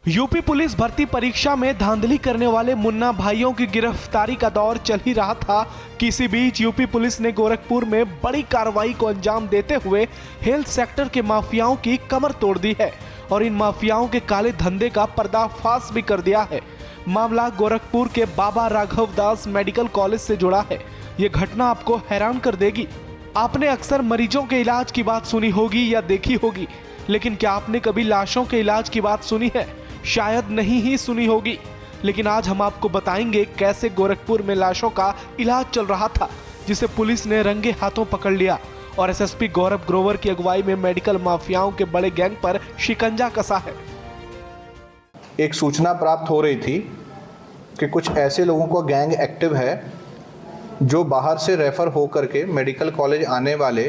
UP police भर्ती परीक्षा में धांधली करने वाले मुन्ना भाइयों की गिरफ्तारी का दौर चल ही रहा था कि इसी बीच यूपी पुलिस ने गोरखपुर में बड़ी कार्रवाई को अंजाम देते हुए हेल्थ सेक्टर के माफियाओं की कमर तोड़ दी है और इन माफियाओं के काले धंधे का पर्दाफाश भी कर दिया है। मामला गोरखपुर के बाबा राघव दास मेडिकल कॉलेज से जुड़ा है। ये घटना आपको हैरान कर देगी। आपने अक्सर मरीजों के इलाज की बात सुनी होगी या देखी होगी, लेकिन क्या आपने कभी लाशों के इलाज की बात सुनी है? शायद नहीं ही सुनी होगी। लेकिन आज हम आपको बताएंगे कैसे गोरखपुर में लाशों का इलाज चल रहा था, जिसे पुलिस ने रंगे हाथों पकड़ लिया और एसएसपी गौरव ग्रोवर की अगुवाई में मेडिकल माफियाओं के बड़े गैंग पर शिकंजा कसा है। एक सूचना प्राप्त हो रही थी कि कुछ ऐसे लोगों का गैंग एक्टिव है जो बाहर से रेफ़र हो करके मेडिकल कॉलेज आने वाले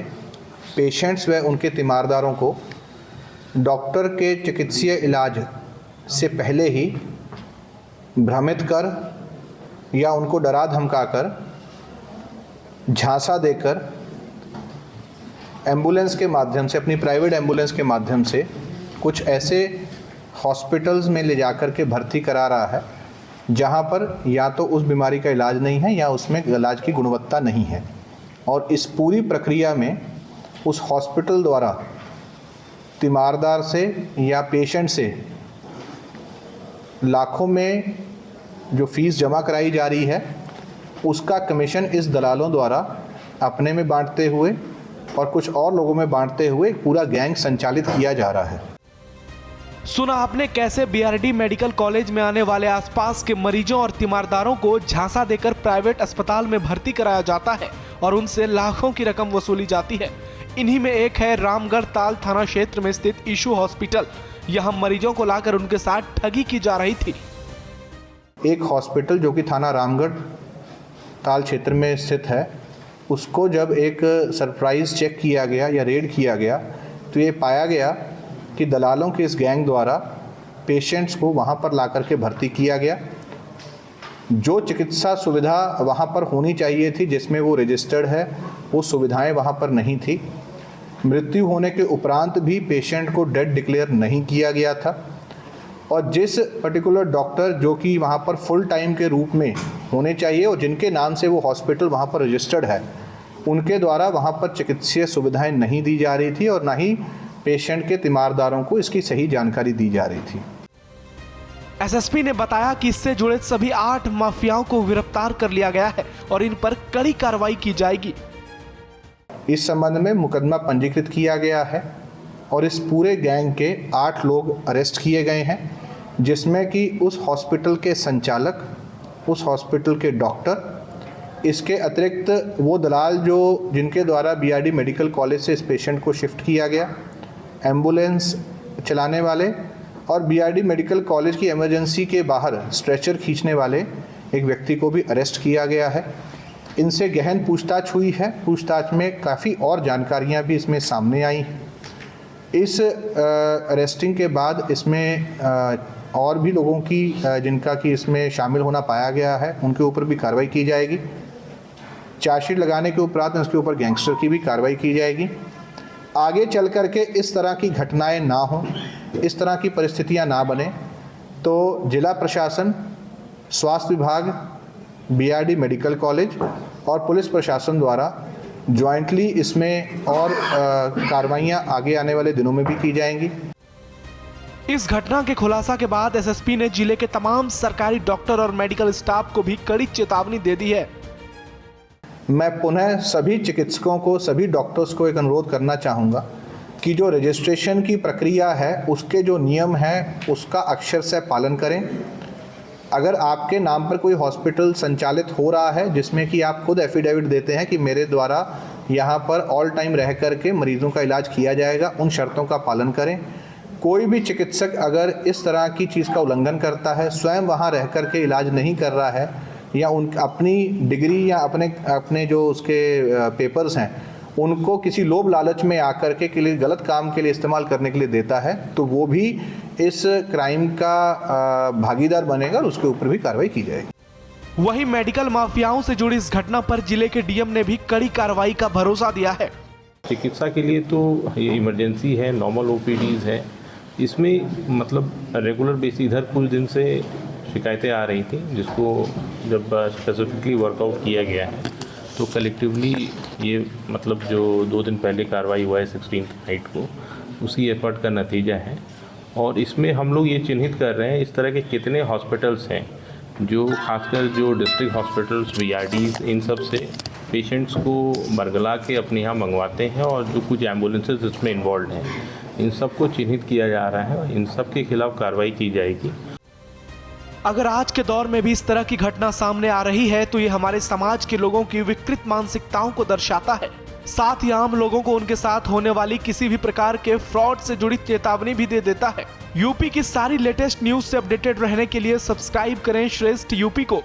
पेशेंट्स व उनके तीमारदारों को डॉक्टर के चिकित्सीय इलाज से पहले ही भ्रमित कर या उनको डरा धमकाकर, झांसा देकर एम्बुलेंस के माध्यम से, अपनी प्राइवेट एम्बुलेंस के माध्यम से कुछ ऐसे हॉस्पिटल्स में ले जाकर के भर्ती करा रहा है जहां पर या तो उस बीमारी का इलाज नहीं है या उसमें इलाज की गुणवत्ता नहीं है। और इस पूरी प्रक्रिया में उस हॉस्पिटल द्वारा तीमारदार से या पेशेंट से लाखों में जो फीस जमा कराई जा रही है उसका कमीशन इस दलालों द्वारा अपने में बांटते हुए और कुछ और लोगों में बांटते हुए पूरा गैंग संचालित किया जा रहा है। सुना आपने कैसे बीआरडी मेडिकल कॉलेज में आने वाले आसपास के मरीजों और तीमारदारों को झांसा देकर प्राइवेट अस्पताल में भर्ती कराया जाता है और उनसे लाखों की रकम वसूली जाती है। इन्हीं में एक है रामगढ़ ताल थाना क्षेत्र में स्थित ईशू हॉस्पिटल। यहाँ मरीजों को लाकर उनके साथ ठगी की जा रही थी। एक हॉस्पिटल जो कि थाना रामगढ़ ताल क्षेत्र में स्थित है, उसको जब एक सरप्राइज चेक किया गया या रेड किया गया तो ये पाया गया कि दलालों के इस गैंग द्वारा पेशेंट्स को वहाँ पर ला कर के भर्ती किया गया। जो चिकित्सा सुविधा वहाँ पर होनी चाहिए थी, जिसमें वो रजिस्टर्ड है, वो सुविधाएं वहाँ पर नहीं थी। मृत्यु होने के उपरांत भी पेशेंट को डेड डिक्लेयर नहीं किया गया था और जिस पर्टिकुलर डॉक्टर जो कि वहाँ पर फुल टाइम के रूप में होने चाहिए और जिनके नाम से वो हॉस्पिटल वहाँ पर रजिस्टर्ड है, उनके द्वारा वहाँ पर चिकित्सीय सुविधाएं नहीं दी जा रही थी और ना ही पेशेंट के तीमारदारों को इसकी सही जानकारी दी जा रही थी। एसएसपी ने बताया कि इससे जुड़े सभी 8 माफियाओं को गिरफ्तार कर लिया गया है और इन पर कड़ी कार्रवाई की जाएगी। इस संबंध में मुकदमा पंजीकृत किया गया है और इस पूरे गैंग के 8 लोग अरेस्ट किए गए हैं, जिसमें कि उस हॉस्पिटल के संचालक, उस हॉस्पिटल के डॉक्टर, इसके अतिरिक्त वो दलाल जो जिनके द्वारा बीआरडी मेडिकल कॉलेज से इस पेशेंट को शिफ्ट किया गया, एम्बुलेंस चलाने वाले और बीआरडी मेडिकल कॉलेज की इमरजेंसी के बाहर स्ट्रेचर खींचने वाले एक व्यक्ति को भी अरेस्ट किया गया है। इनसे गहन पूछताछ हुई है। पूछताछ में काफ़ी और जानकारियां भी इसमें सामने आई हैं। इस अरेस्टिंग के बाद इसमें और भी लोगों की जिनका कि इसमें शामिल होना पाया गया है, उनके ऊपर भी कार्रवाई की जाएगी। चार्जशीट लगाने के उपरांत इसके ऊपर गैंगस्टर की भी कार्रवाई की जाएगी। आगे चल कर के इस तरह की घटनाएं ना हों, इस तरह की परिस्थितियां ना बने, तो जिला प्रशासन, स्वास्थ्य विभाग, बीआरडी मेडिकल कॉलेज और पुलिस प्रशासन द्वारा जॉइंटली इसमें और कार्रवाइयां आगे आने वाले दिनों में भी की जाएंगी। इस घटना के खुलासा के बाद एसएसपी ने जिले के तमाम सरकारी डॉक्टर और मेडिकल स्टाफ को भी कड़ी चेतावनी दे दी है। मैं पुनः सभी चिकित्सकों को, सभी डॉक्टर्स को एक अनुरोध करना चाहूँगा कि जो रजिस्ट्रेशन की प्रक्रिया है उसके जो नियम हैं उसका अक्षर से पालन करें। अगर आपके नाम पर कोई हॉस्पिटल संचालित हो रहा है जिसमें कि आप खुद एफिडेविट देते हैं कि मेरे द्वारा यहाँ पर ऑल टाइम रह कर के मरीज़ों का इलाज किया जाएगा, उन शर्तों का पालन करें। कोई भी चिकित्सक अगर इस तरह की चीज़ का उल्लंघन करता है, स्वयं वहाँ रह कर के इलाज नहीं कर रहा है या अपनी डिग्री या अपने जो उसके पेपर्स हैं उनको किसी लोभ लालच में आकर के लिए गलत काम के लिए इस्तेमाल करने के लिए देता है, तो वो भी इस क्राइम का भागीदार बनेगा और उसके ऊपर भी कार्रवाई की जाएगी। वहीं मेडिकल माफियाओं से जुड़ी इस घटना पर जिले के डीएम ने भी कड़ी कार्रवाई का भरोसा दिया है। चिकित्सा के लिए तो ये इमरजेंसी है, नॉर्मल ओपीडीज है इसमें मतलब रेगुलर बेस इधर कुछ दिन से शिकायतें आ रही थी, जिसको जब स्पेसिफिकली वर्कआउट किया गया है तो कलेक्टिवली ये मतलब जो 2 दिन पहले कार्रवाई हुआ है 16 नाइट को, उसी एफर्ट का नतीजा है। और इसमें हम लोग ये चिन्हित कर रहे हैं इस तरह के कितने हॉस्पिटल्स हैं जो खासकर जो डिस्ट्रिक्ट हॉस्पिटल्स, VRDs, इन सब से पेशेंट्स को बरगला के अपने यहाँ मंगवाते हैं और जो कुछ एम्बुलेंसेज इसमें इन्वॉल्व हैं, इन सबको चिन्हित किया जा रहा है और इन सब के खिलाफ कार्रवाई की जाएगी। अगर आज के दौर में भी इस तरह की घटना सामने आ रही है तो ये हमारे समाज के लोगों की विकृत मानसिकताओं को दर्शाता है। साथ ही आम लोगों को उनके साथ होने वाली किसी भी प्रकार के फ्रॉड से जुड़ी चेतावनी भी दे देता है। यूपी की सारी लेटेस्ट न्यूज से अपडेटेड रहने के लिए सब्सक्राइब करें श्रेष्ठ यूपी को।